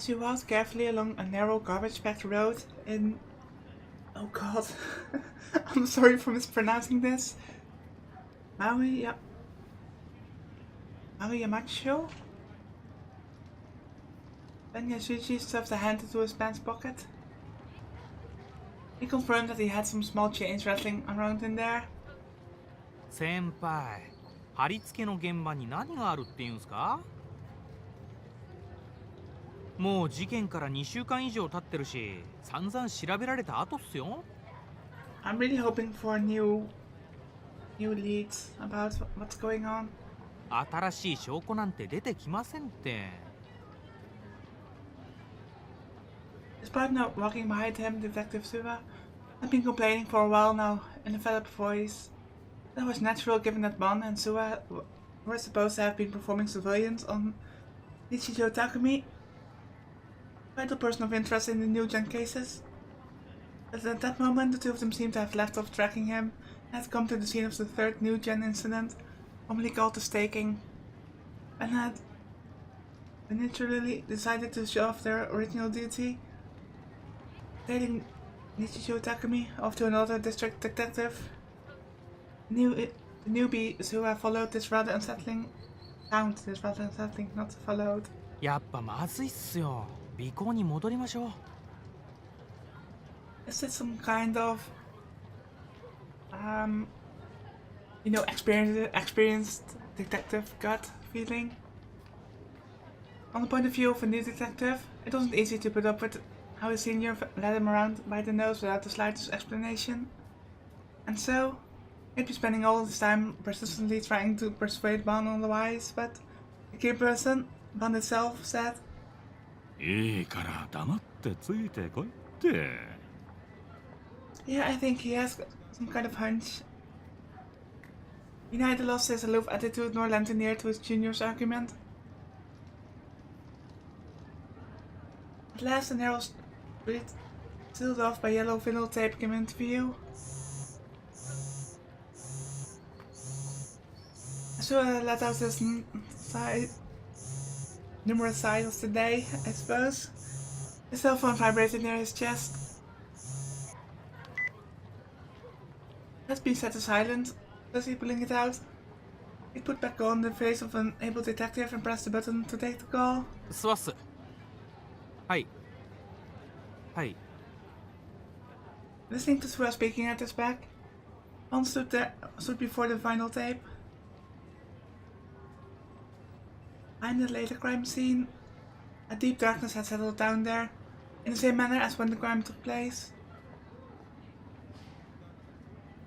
As we walked carefully along a narrow garbage-packed road in... Oh god. I'm sorry for mispronouncing this. Mario Ben Yasuji stuffed a hand into his pants pocket. He confirmed that he had some small change rattling around in there. 先輩、貼り付けの現場に何があるって言うんすか？もう事件から2週間以上経ってるし、散々調べられた後っすよ。I'm really hoping for new leads about what's going on. 新しい証拠なんて出てきませんって。His partner walking behind him, Detective Suba, had been complaining for a while now in a fed-up voice. That was natural given that Bon and Suba were supposed to have been performing surveillance on Nichijou Takumi, vital person of interest in the new gen cases. But at that moment, the two of them seemed to have left off tracking him and had come to the scene of the third new gen incident, commonly called the staking, and had naturally decided to show off their original duty, tailing Nichijou Takumi off to another district detective. The newbies who have followed this rather unsettling, not followed. やっぱまずいっすよ。尾行に戻りましょう。Is it some kind of, experienced detective gut feeling? On the point of view of a new detective, it wasn't easy to put up with how his senior led him around by the nose without the slightest explanation. And so, he'd be spending all his time persistently trying to persuade Bon otherwise, but the key person, Bon itself, said, いいから黙ってついてこいって。 Yeah, I think he has some kind of hunch. He neither lost his aloof attitude nor lent an ear to his junior's argument. At last, a narrow street, sealed off by yellow vinyl tape, came into view. So let out his numerous sighs of the day, I suppose. His cell phone vibrated near his chest. Has been set to silent, thus he pulling it out. He put back on the face of an able detective and pressed the button to take the call. スワッス。はい。はい。 Listening to Sua speaking at his back, Hans stood before the vinyl tape. Behind the later crime scene, a deep darkness had settled down there, in the same manner as when the crime took place.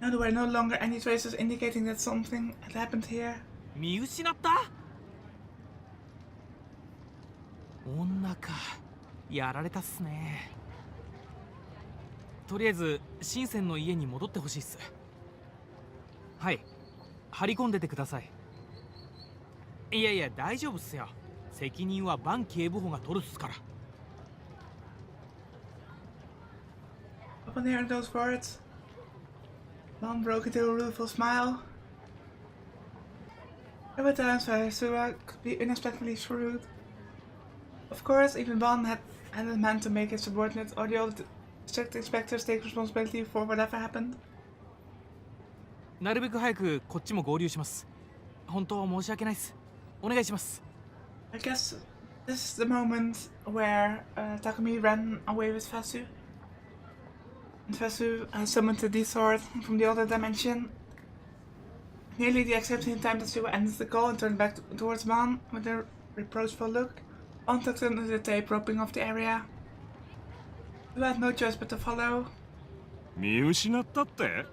Now there were no longer any traces indicating that something had happened here. 見失った？女か。やられたっすね。とりあえず深センの家に戻ってほしいっす。はい。張り込んでてください。いやいや大丈夫っすよ。責任はバン警部補が取るっすから。Upon hearing those words, Bon broke into a rueful smile. There were times where Sura could be unexpectedly shrewd. Of course, even Bon hadn't meant to make his subordinates or the other district inspectors take responsibility for whatever happened. なるべく早くこっちも合流します。本当申し訳ないっす。お願いします。I guess this is the moment where Takumi ran away with Fasu. And Fasu summoned the D-Sword from the other dimension. Nearly the exact same time that Sua ended the call and turned back towards Bon with a reproachful look. Bon tucked under the tape, roping off the area. Sua had no choice but to follow. 見失ったって？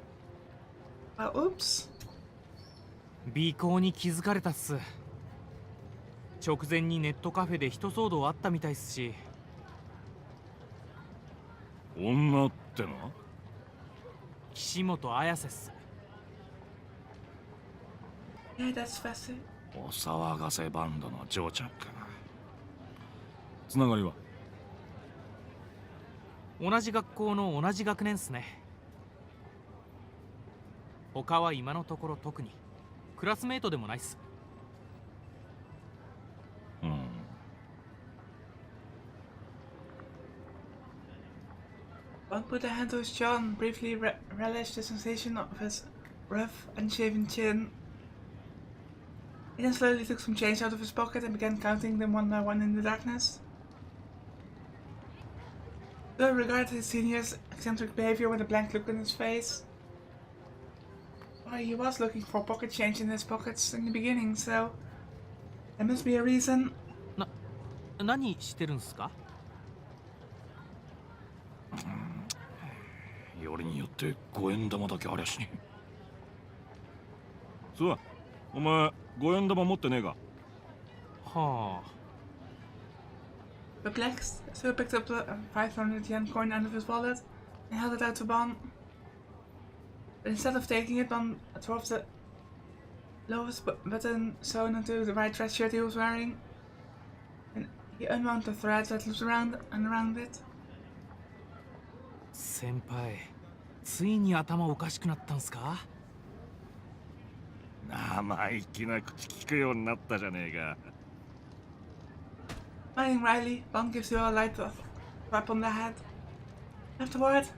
Well, oops. 尾行に気づかれたっす。直前にネットカフェで一騒動あったみたいっすし。女っての？岸本綾瀬っす。Yeah, that's Fasu. お騒がせバンドの嬢ちゃんか。つながりは？同じ学校の同じ学年っすね。他は今のところ特に。クラスメートでもないっす。put a hand to his jaw and briefly relished the sensation of his rough, unshaven chin. He then slowly took some change out of his pocket and began counting them one by one in the darkness. Bill regarded his senior's eccentric behavior with a blank look on his face. Well, he was looking for pocket change in his pockets in the beginning, so there must be a reason. 何してるんすか？よりによって5円玉だけありゃしねえ。そう、お前5円玉持ってねえか？はあ。Perplexed, Sue picked up the 500 yen coin out of his wallet and held it out to Bon. But instead of taking it, Bon tore off the lowest button sewn into the white dress shirt he was wearing, and he unwound the threads that looped around and around it. 先輩、ついに頭おかしくなったんすか？生意気な口聞くようになったじゃねえか。Smiling wryly, Bon gives you a light slap on the head. Afterward,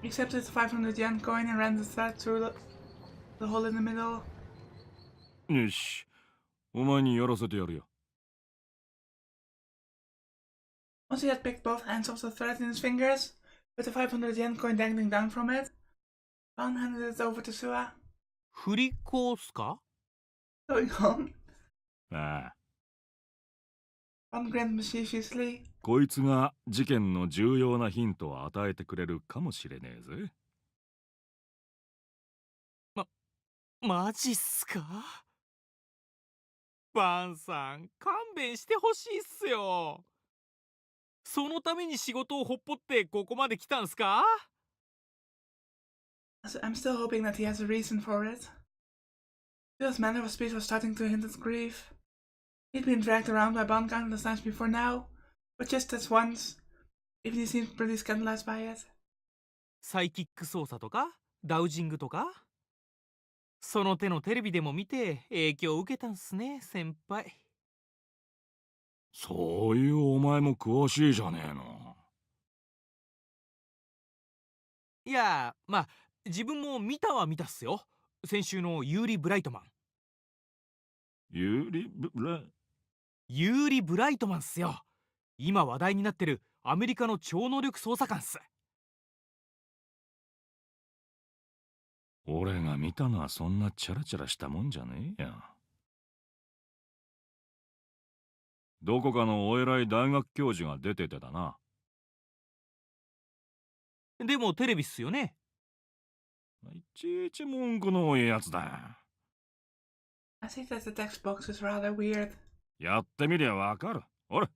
he accepted the 500 yen coin and ran the thread through the hole in the middle. よし、お前にやらせてやるよ。Once he had picked both ends of the thread in his fingers, with the 500 yen coin dangling down from it, Bon handed it over to Sua. 振り子っすか？ Going on, ああ、Bon grinned mischievously. こいつが事件の重要なヒントを与えてくれるかもしれねえぜ。マジっすか？バンさん、勘弁してほしいっすよ。そのために仕事をほっぽってここまで来たんすか？ I'm still hoping that he has a reason for it. Sua's manner of speech was starting to hint at grief. He'd been dragged around by Bon countless times before now, but just this once. Even he seemed pretty scandalized by it. サイキック操作とかダウジングとかその手のテレビでも見て影響を受けたんすね、先輩。そういうお前も詳しいじゃねえの。いや、まあ自分も見たは見たっすよ。先週のユーリ・ブライトマン。ユーリ・ブライトマンっすよ。今話題になってるアメリカの超能力捜査官っす。俺が見たのはそんなチャラチャラしたもんじゃねえよ。どこかのお偉い大学教授が出ててだな。でもテレビっすよね。いちいち文句の多いやつだ。I think that the text box is rather weird. やってみりゃわかる。ほら、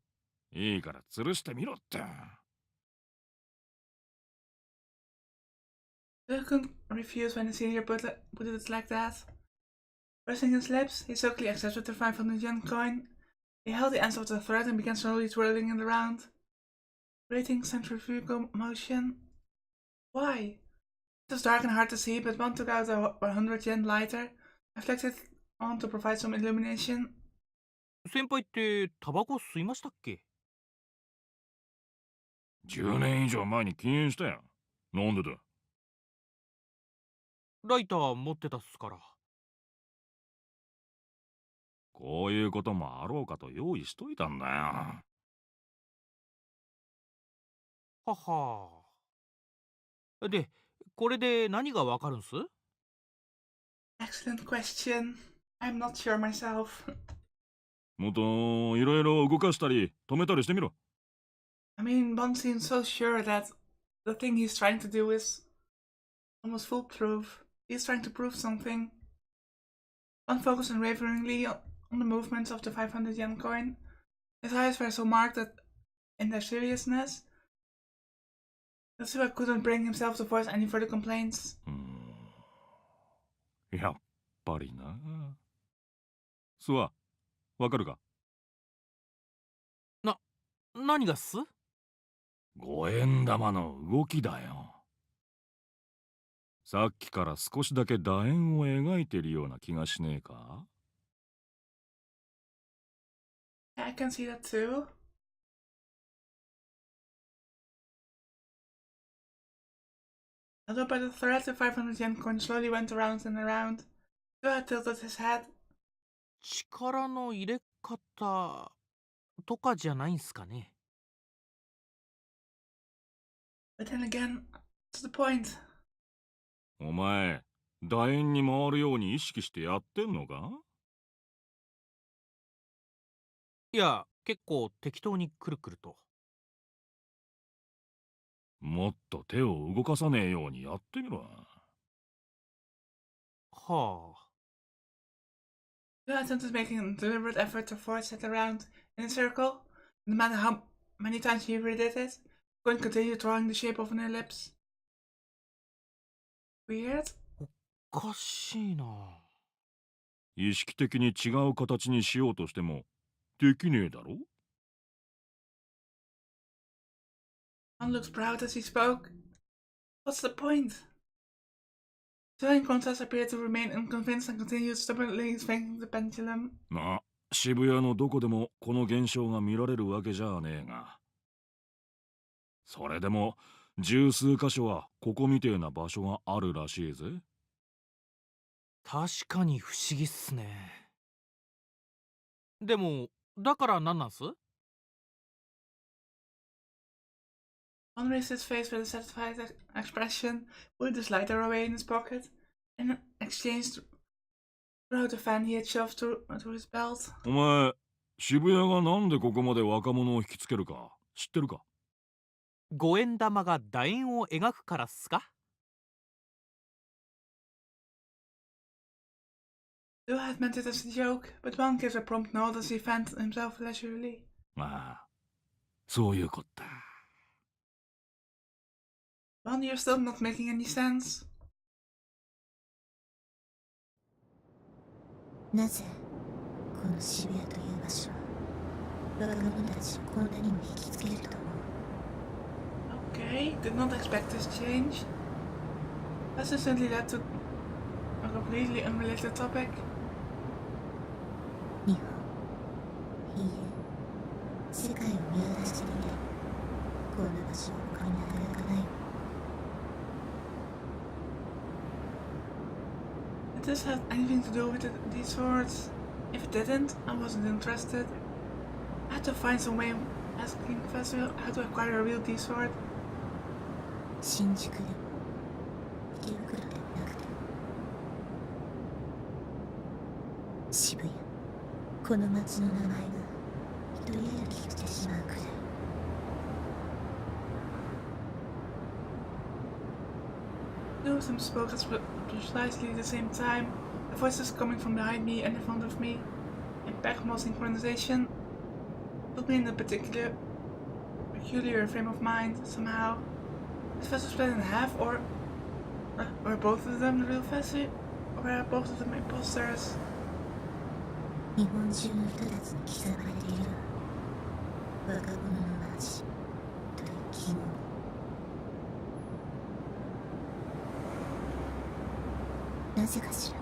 いいから吊るしてみろって。Sue couldn't refuse when the senior put it like that. Pressing his lips, he sulkily accepted the 500 yen coin. He held the ends of the thread and began slowly twirling it around, creating centrifugal motion. Why? It was dark and hard to see, but Bon took out a 100 yen lighter and flicked it on to provide some illumination. 先輩ってタバコ吸いましたっけ？ 10年以上前に禁煙したよ。なんでだ？ライター持ってたっすから。こういうこともあろうかと用意しといたんだよ。はは。で、これで何がわかるんす？ Excellent question. I'm not sure myself. もっといろいろ動かしたり止めたりしてみろ。I mean, Bon seems so sure that the thing he's trying to do is almost foolproof. He's trying to prove something. Bon focused unwaveringly on the movements of the 500 yen coin. His eyes were so marked that in their seriousness that Sua couldn't bring himself to voice any further complaints. やっぱりな。スワ、わかるか？何がっす5円玉の動きだよ。さっきから少しだけ楕円を描いてるような気がしねえか？ Yeah, I can see that too. Although by the thread, the 500 yen coin slowly went around and around. Suha tilted his head. 力の入れ方とかじゃないんすかね。But then again, to the point. お前、楕円に回るように意識してやってんのか？いや、結構適当にくるくると。もっと手を動かさねえようにやってみろ。はあ。Suha attempted making a deliberate effort to force it around in a circle. No matter how many times he redid it, the coin continued drawing the shape of an ellipse. Weird. おかしいな。意識的に違う形にしようとしてもできねえだろ？ One looked proud as he spoke. What's the point? Suha in contrast appeared to remain unconvinced and continued stubbornly swinging the pendulum. まあ、渋谷のどこでもこの現象が見られるわけじゃねえが。それでも十数箇所はここみてえな場所があるらしいぜ。確かに不思議っすね。でも、だから何なんす？ One raised his face with a satisfied expression, put his lighter away in his pocket, and exchanged wrote a fan he had shoved through his belt. お前、渋谷がなんでここまで若者を引きつけるか知ってるか5円玉が楕円を描くからっすか？ Suha had meant it as a joke, but one gave a prompt nod as he fanned himself leisurely. まあ、そういうこった。One, you're still not making any sense. なぜこの渋谷という場所は若者たちをこんなにも引きつけると思う？ Okay, did not expect this change. That's instantly led to a completely unrelated topic. 日本、いいえ、世界を見渡してみて、こんな場所は他になかなかない。 Did this have anything to do with these swords? If it didn't, I wasn't interested. I had to find some way of asking Professor how to acquire a real D-sword. 新宿でも池袋でもなくても渋谷、この街の名前が一人歩きしてしまうくらい。 Two of them spoke at precisely the same time, the voices coming from behind me and in front of me, in impeccable synchronization, put me in a peculiar frame of mind, somehow. Is Professor split in half, or were both of them the real Professor, or were both of them imposters? 日本中の人たちに刻まれている若者の街という記号。なぜかしら。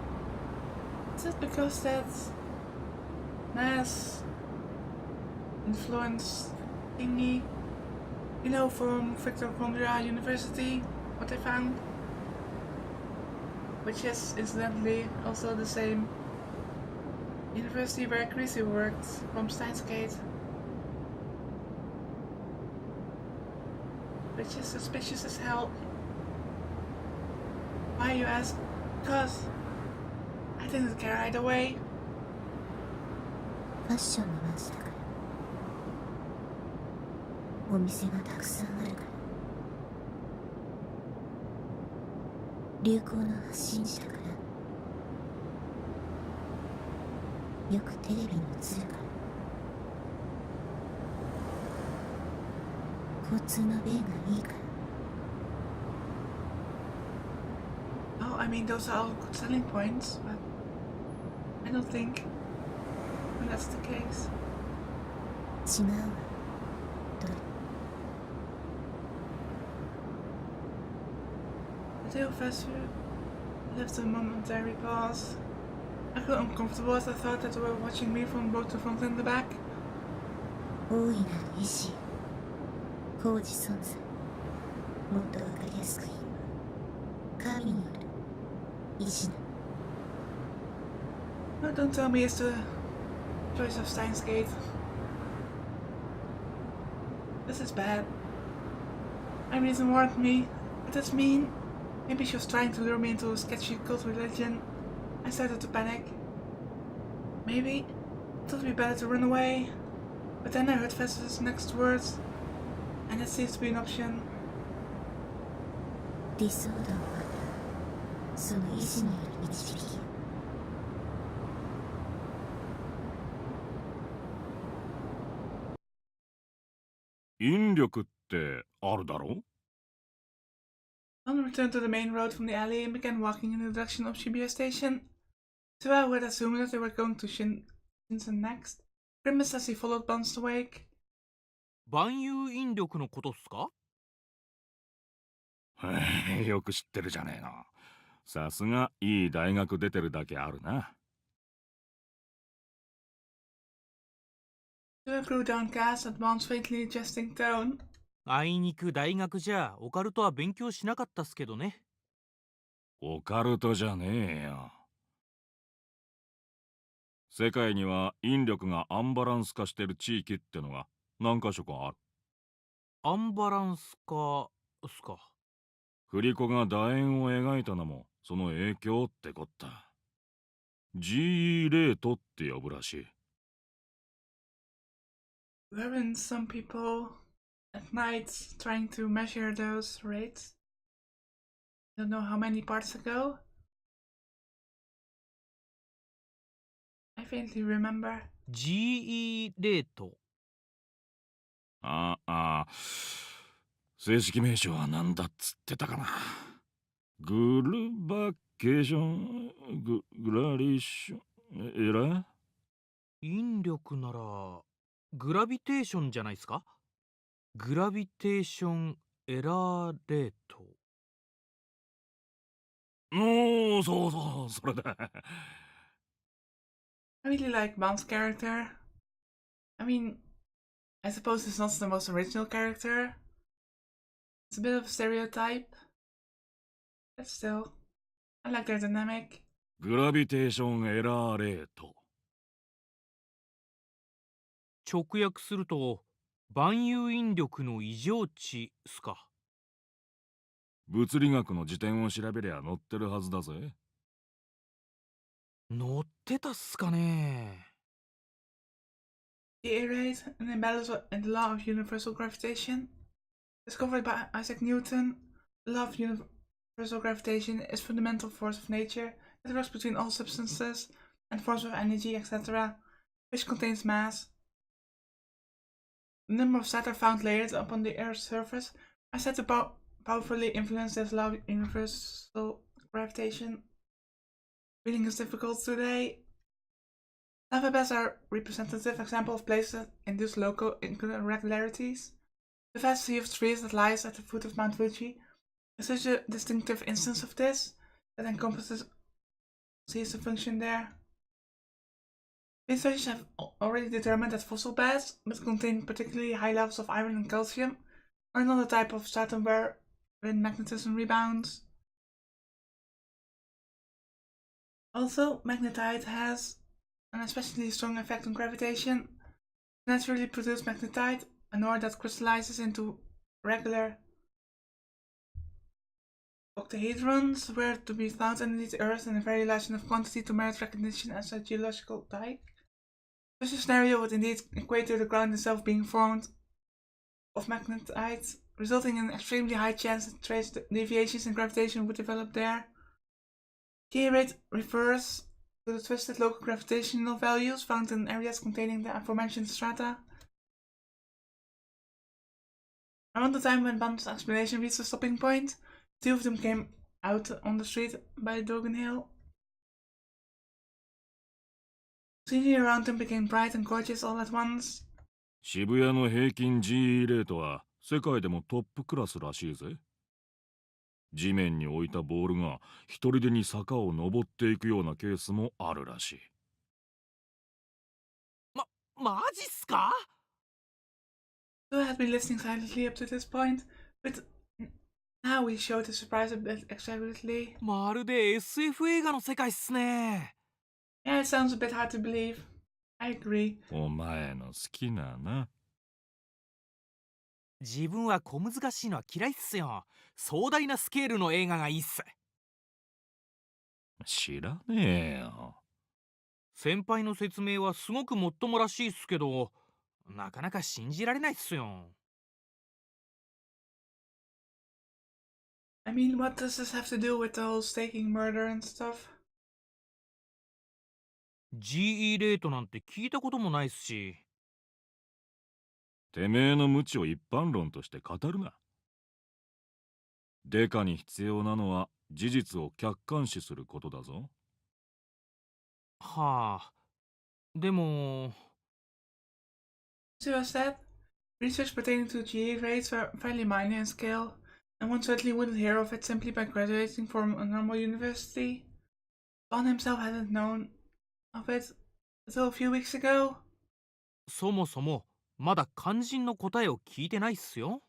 Is it because that mass influence thingy, you know, from Victoria University, what they found? Which is incidentally also the same university where Chrissy worked from Steins Gate. Which is suspicious as hell. Why, you ask? Because I didn't care either way. ファッションの街だから。お店がたくさんあるから。流行の発信地だから。よくテレビに映るから。交通の便がいいから。 Oh, I mean, those are all good selling points, but I don't think that's the case. 違うわ。どれ。 The two professor left a momentary pause. I felt uncomfortable as I thought that they were watching me from both the front and the back. 大いなる意志。工事存在。もっとわかりやすく言う。意志な No, don't tell me it's the choice of Steins Gate. This is bad. Irene warned me, but that's mean. Maybe she was trying to lure me into a sketchy cult religion. I started to panic. Maybe I thought it would be better to run away. But then I heard Festus' next words, and that seems to be an option. 理想道はその意志による導きよ 引力ってあるだろ Don returned to the main road from the alley and began walking in the direction of Shibuya Station. Suwa, who had assumed that they were going to Shinsen next, grimaced as he followed Bon's wake. 万有引力のことっすか？よく知ってるじゃねえの。さすがいい大学出てるだけあるな。Suwa grew downcast at Bon's faintly jesting tone. あいにく大学じゃオカルトは勉強しなかったっすけどね。オカルトじゃねえよ。世界には引力がアンバランス化してる地域ってのが何か所かある。アンバランス化っすか。振り子が楕円を描いたのもその影響ってこった。GE レートって呼ぶらしい。Weren't some people at night trying to measure those rates? I don't know how many parts ago. I faintly remember. GE レート。正式名称は何だっつってたかな。グルバケーション、グラリッション、引力ならグラビテーションじゃないですか？グラビテーションエラーレート。そう、それだ。I really like Bon's character. I mean, I suppose he's not the most original character. It's a bit of a stereotype. But still, I like their dynamic. グラビテーションエラーレート。直訳すると万有引力の異常値っすか。物理学の辞典を調べりゃ載ってるはずだぜ。載ってたっすかね。The A-rate, an imbalance in the law of universal gravitation. Discovered by Isaac Newton, the law of universal gravitation is a fundamental force of nature that works between all substances and forms of energy, etc., which contains mass. The number of stars found layered upon the Earth's surface are said to powerfully influence this law of universal gravitation. Reading is difficult today. Lava beds are a representative example of places that induce local irregularities. The vast sea of trees that lies at the foot of Mount Fuji is such a distinctive instance of this that encompasses sees the function there. Researchers have already determined that fossil beds, which contain particularly high levels of iron and calcium, are another type of stratum wherein magnetism rebounds. Also, magnetite has an especially strong effect on gravitation. Naturally produced magnetite, an ore that crystallizes into regular octahedrons, were to be found underneath the Earth in a very large enough quantity to merit recognition as a geological type. Such a scenario would indeed equate to the ground itself being formed of magnetite, resulting in an extremely high chance that trace deviations in gravitation would develop there. G-rate refers to the twisted local gravitational values found in areas containing the aforementioned strata. Around the time when Ban's explanation reached a stopping point, two of them came out on the street by Dogan Hill. Scenery around them became bright and gorgeous all at once. 渋谷の平均 GE レートは世界でもトップクラスらしいぜ。地面に置いたボールが一人でに坂を登っていくようなケースもあるらしい。マジっすか？ Sue had been listening silently up to this point, with Now we showed the surprise a bit exaggeratedly. まるで SF 映画の世界っすね。Yeah, it sounds a bit hard to believe. I agree. お前の好きなな。自分は小難しいのは嫌いっすよ。壮大なスケールの映画がいいっす。知らねえよ。先輩の説明はすごくもっともらしいっすけど、なかなか信じられないっすよ。I mean, what does this have to do with the whole staking murder and stuff? GE レートなんて聞いたこともないっすし。てめえの無知を一般論として語るな。デカに必要なのは事実を客観視することだぞ。はあ。でも。So as that, research pertaining to GA rates were fairly minor in scale, and one certainly wouldn't hear of it simply by graduating from a normal university. Bond himself hadn't known of it until a few weeks ago. そもそもまだ肝心の答えを聞いてないっすよ。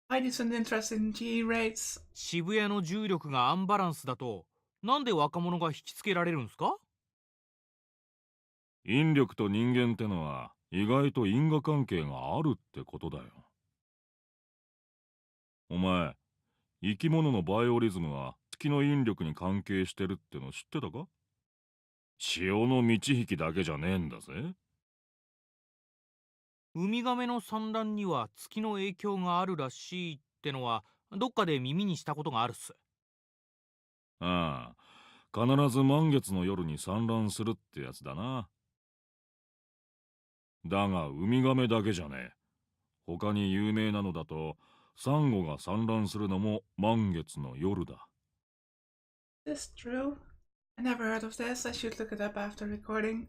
Why isn't interested in GE rates? 渋谷の重力がアンバランスだとなんで若者が引きつけられるんすか？引力と人間ってのは意外と因果関係があるってことだよ。お前、生き物のバイオリズムは月の引力に関係してるっての知ってたか？潮の満ち引きだけじゃねえんだぜ。ウミガメの産卵には月の影響があるらしいってのはどっかで耳にしたことがあるっす。ああ、必ず満月の夜に産卵するってやつだな。だがウミガメだけじゃねえ。他に有名なのだとサンゴが産卵するのも満月の夜だ。Is this true? I never heard of this. I should look it up after recording.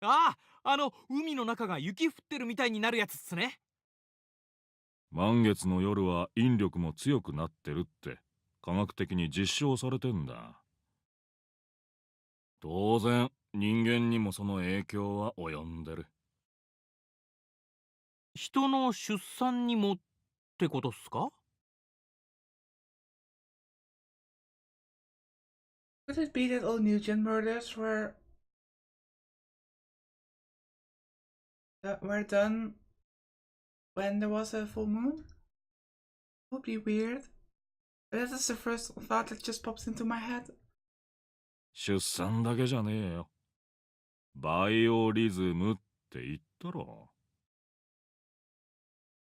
ああ、海の中が雪降ってるみたいになるやつっすね。満月の夜は引力も強くなってるって科学的に実証されてんだ。当然人間にもその影響は及んでる。人の出産にもってことっすか？ Could it be that all Nugent murders were done when there was a full moon? Would be weird. But that is the first thought that just pops into my head. 出産だけじゃねえよ。バイオリズムって言ったろ。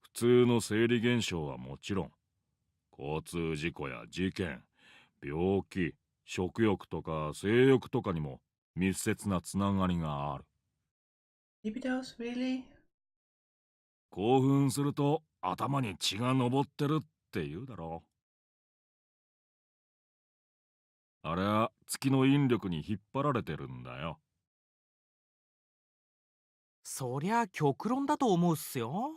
普通の生理現象はもちろん、交通事故や事件、病気、食欲とか性欲とかにも密接なつながりがある。Libidos, really? 興奮すると頭に血が上ってるって言うだろう。あれは月の引力に引っ張られてるんだよ。そりゃ極論だと思うっすよ。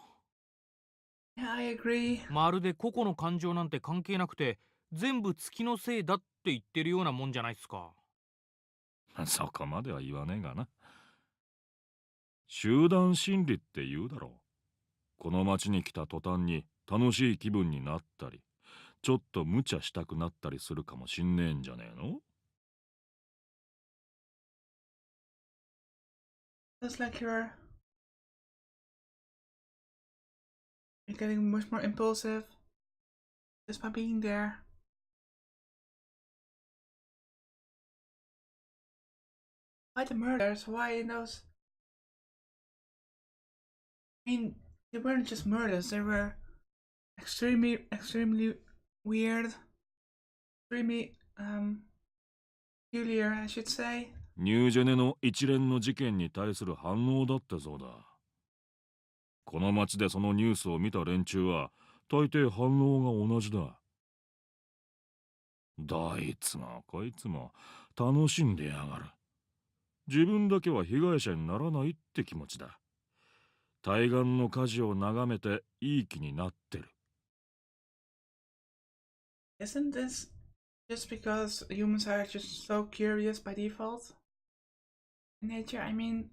Yeah, I agree. まるで個々の感情なんて関係なくて全部月のせいだって言ってるようなもんじゃないっすか。そこまでは言わねえがな。集団心理って言うだろう。この町に来た途端に楽しい気分になったり、ちょっと無茶したくなったりするかもしんねえんじゃねえの？ It's like you're getting much more impulsive just by being there. Why the murders? Why those? I mean, they weren't just murders. They were extremely weird, extremely peculiar, I should say. ニュージェネの一連の事件に対する反応だってそうだ。この町でそのニュースを見た連中は大抵反応が同じだ。どいつもこいつも楽しんでやがる。自分だけは被害者にならないって気持ちだ。対岸の火事を眺めていい気になってる。Isn't this just because humans are just so curious by default? In nature, I mean,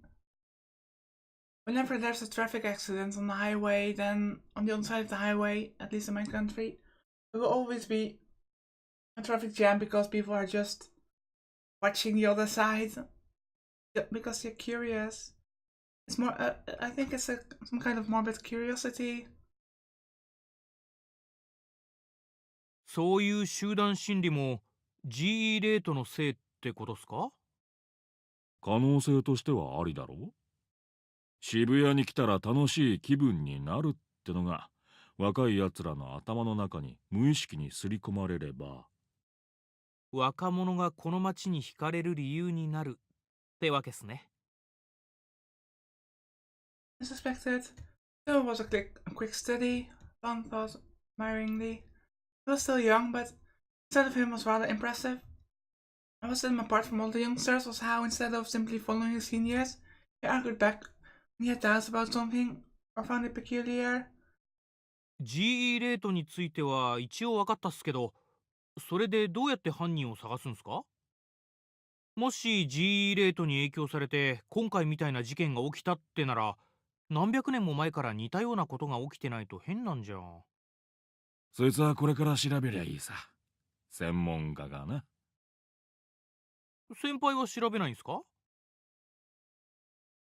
whenever there's a traffic accident on the highway, then on the other side of the highway, at least in my country, There will always be a traffic jam because people are just watching the other side because they're curious. It's more, I think it's some kind of morbid curiosity. そういう集団心理も GE レートのせいってことっすか？可能性としてはありだろう。渋谷に来たら楽しい気分になるってのが若いやつらの頭の中に無意識に刷り込まれれば、若者がこの街に惹かれる理由になるってわけっすね。As suspected, though it was a quick study, Van thought admiringly. He was still young, but instead of him was rather impressive. And what set him apart from all the youngsters was how, instead of simply following his seniors, he argued back when he had doubts about something or found it peculiar. GE レートについては一応分かったっすけど、それでどうやって犯人を探すんすか？もし GE レートに影響されて今回みたいな事件が起きたってなら、何百年も前から似たようなことが起きてないと変なんじゃん。そいつはこれから調べりゃいいさ。専門家がな。先輩は調べないんすか？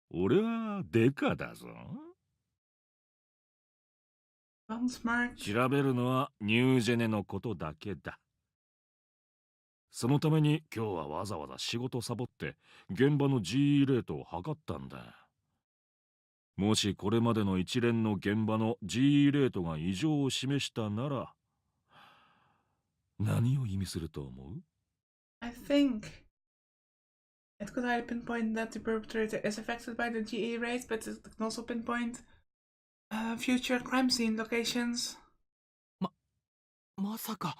俺はデカだぞ。Van smirked. 調べるのはニュージェネのことだけだ。そのために今日はわざわざ仕事サボって現場の GE レートを測ったんだ。もしこれまでの一連の現場の GE レートが異常を示したなら、何を意味すると思う？ I think it could either pinpoint that the perpetrator is affected by the GE rate, but it can also pinpoint future crime scene locations. まさか。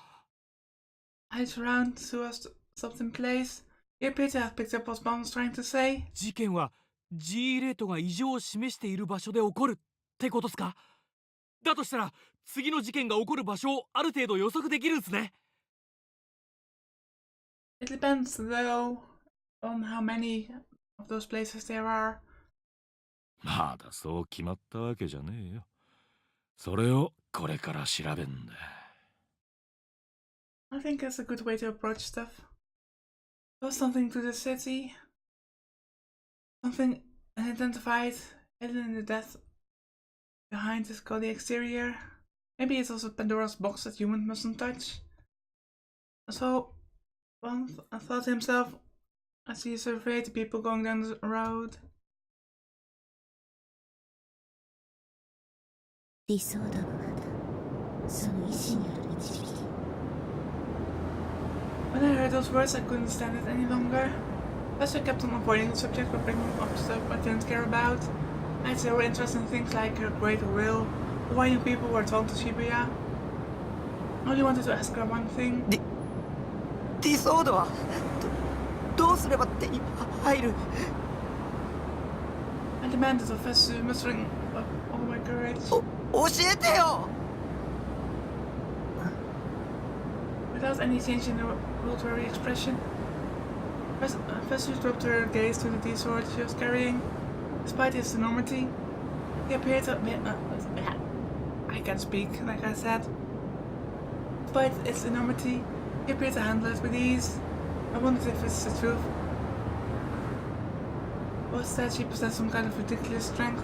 Eyes around, Sua stopped in place. He appeared to have picked up what Bond was trying to say. 事件は GE レートが異常を示している場所で起こるってことっすか？だとしたら次の事件が起こる場所をある程度予測できるんすね。It depends, though, on how many of those places there are. まだそう決まったわけじゃねえよ。それをこれから調べんだ。I think that's a good way to approach stuff. There was something to the city. Something unidentified, hidden in the depth behind this gaudy exterior. Maybe it's also Pandora's box that humans mustn't touch. So, Bond thought to himself as he surveyed the people going down the road. 理想度の肌、その意志による導き。 When I heard those words, I couldn't stand it any longer. First, I kept on avoiding the subject by bringing up stuff I didn't care about. I had zero interest in things like her great will, or why young people were drawn to Shibuya. I only wanted to ask her one thing. 理想度はどうすれば手に入る？ I demanded of Fesu, mustering up all my courage. 教えてよ！ Without any change in her world-weary expression, Fesu dropped her gaze to the D-sword she was carrying. Despite its enormity, he appeared to... I can't speak, like I said. Despite its enormity, he appeared to handle it with ease. I wondered if it's the truth. Was that she possessed some kind of ridiculous strength?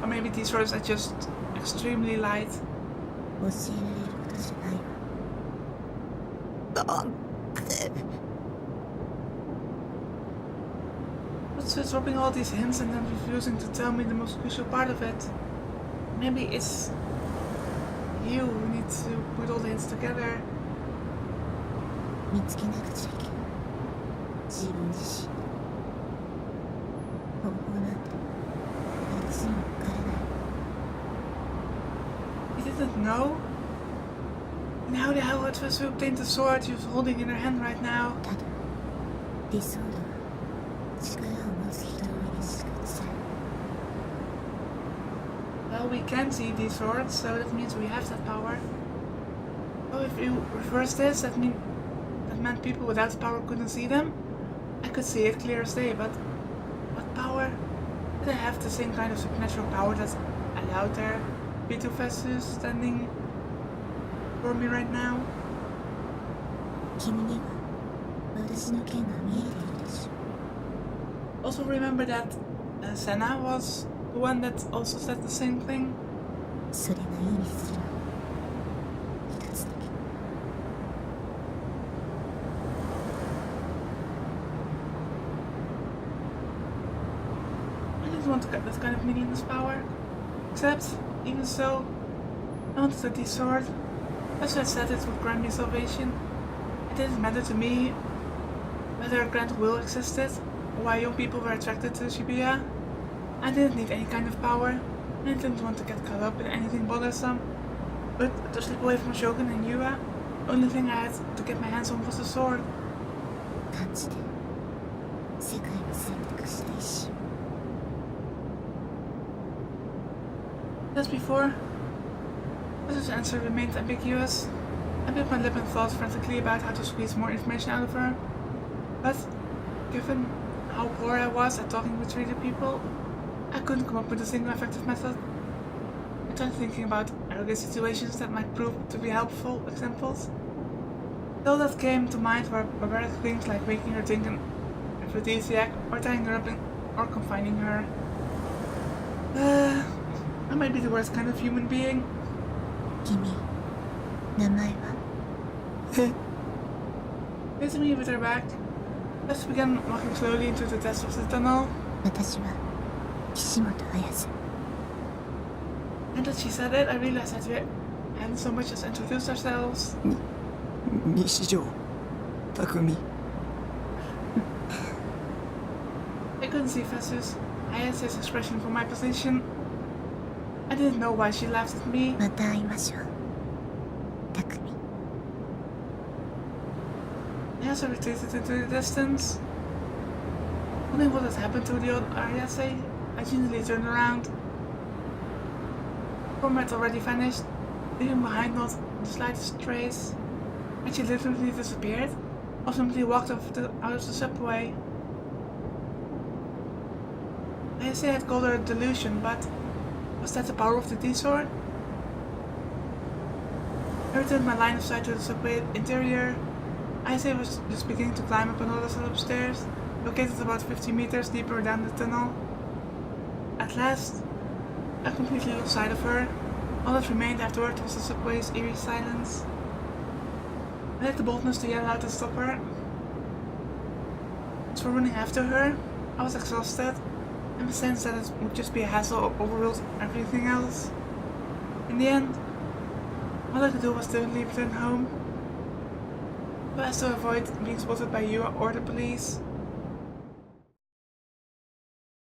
Or maybe these swords are just extremely light. 教えられることじゃないわ。なんて。 What's with dropping all these hints and then refusing to tell me the most crucial part of it? Maybe it's you who need to put all the hints together. 見つけなくちゃいけない。自分自身。方法なんていつもわからない。 You didn't know? And how the hell had Fesu obtained the sword she was holding in her hand right now? ただ、理想度は力を持つ人のみにしか映さない。 Well, we can see these swords, so that means we have that power. Oh, if you reverse this, that meant people without power couldn't see them? I could see it clear as day, but what power? Did I have the same kind of supernatural power that allowed there to be two Fesus standing for me right now. 君には私の剣が見えているでしょ。 Also remember that Senna was the one that also said the same thing. それが意味するの一つだけ。 I didn't want to get this kind of meaningless power. Except, even so, I wanted a D-sword. As I said, it would grant me salvation. It didn't matter to me whether a grand will existed, or why young people were attracted to Shibuya. I didn't need any kind of power, and I didn't want to get caught up in anything bothersome. But to slip away from Shogun and Yua, the only thing I had to get my hands on was a sword. 感じで世界を選択した意志。 As before, Lizzie's answer remained ambiguous. I bit my lip and thought frantically about how to squeeze more information out of her. But, given how poor I was at talking with treated people, I couldn't come up with a single effective method. I tried thinking about other situations that might prove to be helpful examples. All that came to mind were barbaric things like making her drink an aphrodisiac, or tying her up or confining her. I might be the worst kind of human being. 君、名前は？ Facing me with her back, Bess began walking slowly into the depths of the tunnel. 私は岸本綾瀬。 And as she said it, I realized that we hadn't so much as introduced ourselves. 西条匠。 I couldn't see Fessus. I had his expression from my position. I didn't know why she laughed at me. また会いましょう。匠。 I also retreated into the distance. Wondering what had happened to the old Ariase, I gingerly turned around. Form had already vanished, leaving behind not the slightest trace. Had she literally disappeared, or simply walked out of the subway? Ariase had called her a delusion, but was that the power of the D-sword? I returned my line of sight to the subway interior. Ariase was just beginning to climb up another set of stairs, located about 50 meters deeper down the tunnel. At last, I completely lost sight of her. All that remained afterward was the subway's eerie silence. I had the boldness to yell out and stop her. As for running after her, I was exhausted, and the sense that it would just be a hassle overruled everything else. In the end, all I could do was to return home, so as to avoid being spotted by you or the police.